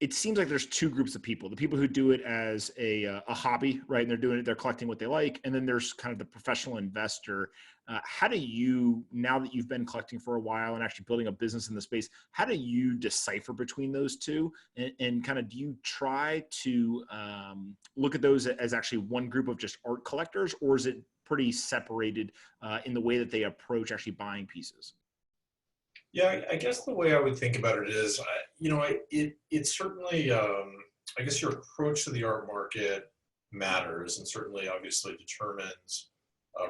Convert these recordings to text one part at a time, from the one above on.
it seems like there's two groups of people: the people who do it as a hobby, right? And they're doing it, they're collecting what they like. And then there's kind of the professional investor. How do you, now that you've been collecting for a while and actually building a business in the space, how do you decipher between those two? And kind of, do you try to look at those as actually one group of just art collectors, or is it pretty separated in the way that they approach actually buying pieces? Yeah, I guess the way I would think about it is, it certainly, I guess your approach to the art market matters and certainly obviously determines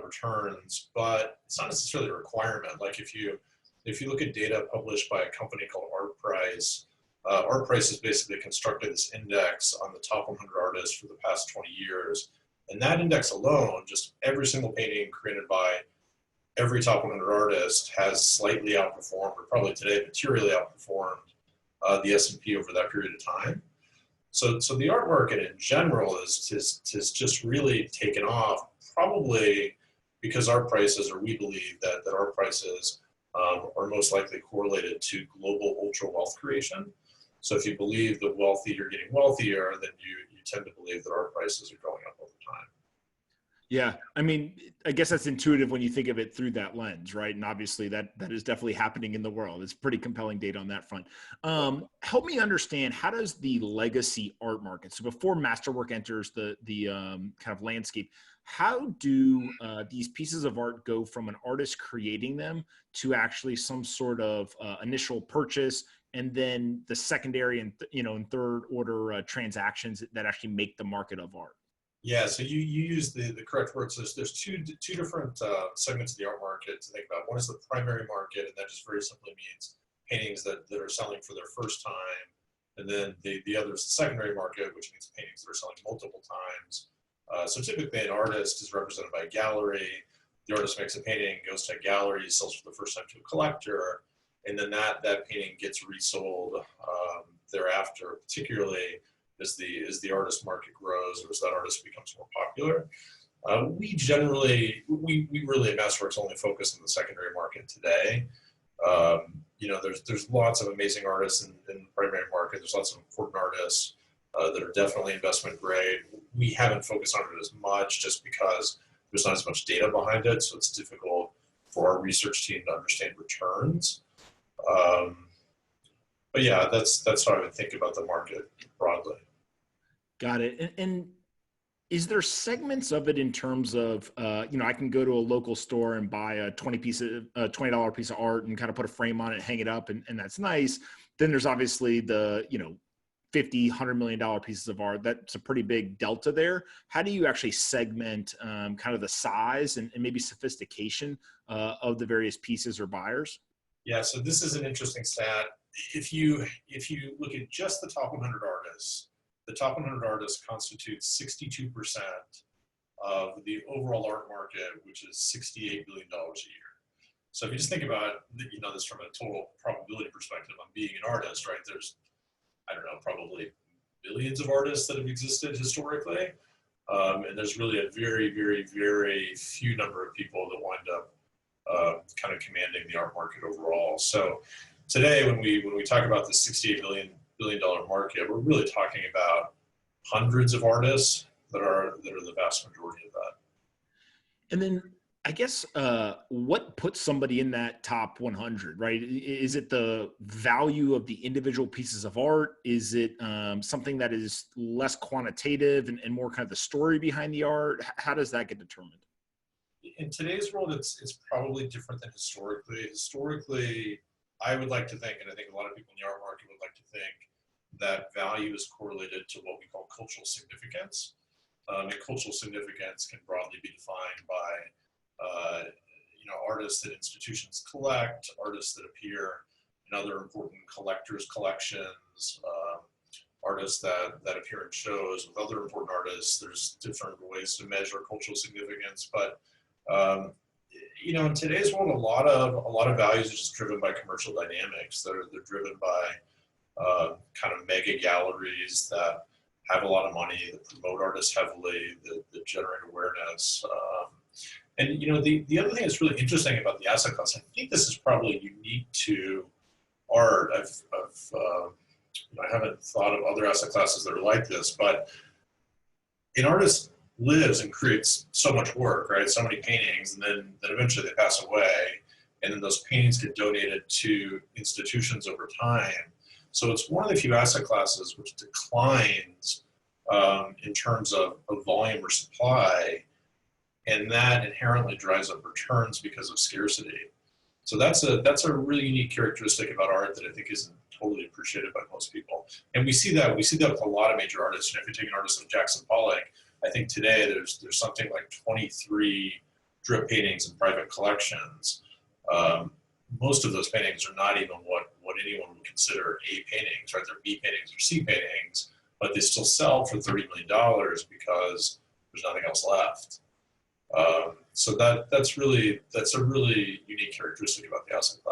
returns, but it's not necessarily a requirement. Like if you look at data published by a company called ArtPrice has basically constructed this index on the top 100 artists for the past 20 years. And that index alone, just every single painting created by every top 100 artist has slightly outperformed, or probably today materially outperformed the S&P over that period of time. So the art market in general is just really taken off, probably because art prices, or we believe that art prices are most likely correlated to global ultra wealth creation. So if you believe the wealthy are getting wealthier, then you tend to believe that art prices are going up over time. Yeah. I mean, I guess that's intuitive when you think of it through that lens, right? And obviously that is definitely happening in the world. It's pretty compelling data on that front. Help me understand, how does the legacy art market, so before Masterwork enters the kind of landscape, how do these pieces of art go from an artist creating them to actually some sort of initial purchase, and then the secondary and and third order transactions that actually make the market of art? Yeah, so you use the correct words. There's two different segments of the art market to think about. One is the primary market, and that just very simply means paintings that are selling for their first time. And then the other is the secondary market, which means paintings that are selling multiple times. So typically an artist is represented by a gallery. The artist makes a painting, goes to a gallery, sells for the first time to a collector, and then that painting gets resold thereafter, particularly as the artist market grows, or as that artist becomes more popular. We really at Masterworks only focus on the secondary market today. There's lots of amazing artists in the primary market. There's lots of important artists that are definitely investment grade. We haven't focused on it as much just because there's not as much data behind it, so it's difficult for our research team to understand returns. But yeah, that's how I would think about the market broadly. Got it. And is there segments of it in terms of, I can go to a local store and buy a $20 piece of art and kind of put a frame on it, hang it up, and that's nice. Then there's obviously the, $50, $100 million pieces of art. That's a pretty big delta there. How do you actually segment kind of the size and maybe sophistication of the various pieces or buyers? Yeah, so this is an interesting stat. If you look at just the top 100 artists, the top 100 artists constitute 62% of the overall art market, which is $68 billion a year. So if you just think about, this from a total probability perspective on being an artist, right? There's, probably billions of artists that have existed historically. And there's really a very, very, very few number of people that wind up kind of commanding the art market overall. So today, when we talk about the $68 billion market, we're really talking about hundreds of artists that are the vast majority of that. And then I guess what puts somebody in that top 100, right? Is it the value of the individual pieces of art? Is it something that is less quantitative and more kind of the story behind the art? How does that get determined? In today's world, it's probably different than historically. Historically, I would like to think, and I think a lot of people in the art market would like to think, that value is correlated to what we call cultural significance. And cultural significance can broadly be defined by artists that institutions collect, artists that appear in other important collectors' collections, artists that appear in shows with other important artists. There's different ways to measure cultural significance, but in today's world, a lot of values are just driven by commercial dynamics. They're driven by kind of mega galleries that have a lot of money, that promote artists heavily, that generate awareness. And the other thing that's really interesting about the asset class, I think this is probably unique to art. I've I haven't thought of other asset classes that are like this, but an artist lives and creates so much work, right? So many paintings, and then eventually they pass away, and then those paintings get donated to institutions over time. So it's one of the few asset classes which declines in terms of volume or supply, and that inherently drives up returns because of scarcity. So that's a really unique characteristic about art that I think isn't totally appreciated by most people. And we see that with a lot of major artists. If you take an artist like Jackson Pollock, I think today there's something like 23 drip paintings in private collections. Most of those paintings are not even what anyone would consider A paintings, right? They're B paintings or C paintings, but they still sell for $30 million because there's nothing else left. So that's a really unique characteristic about the asset class.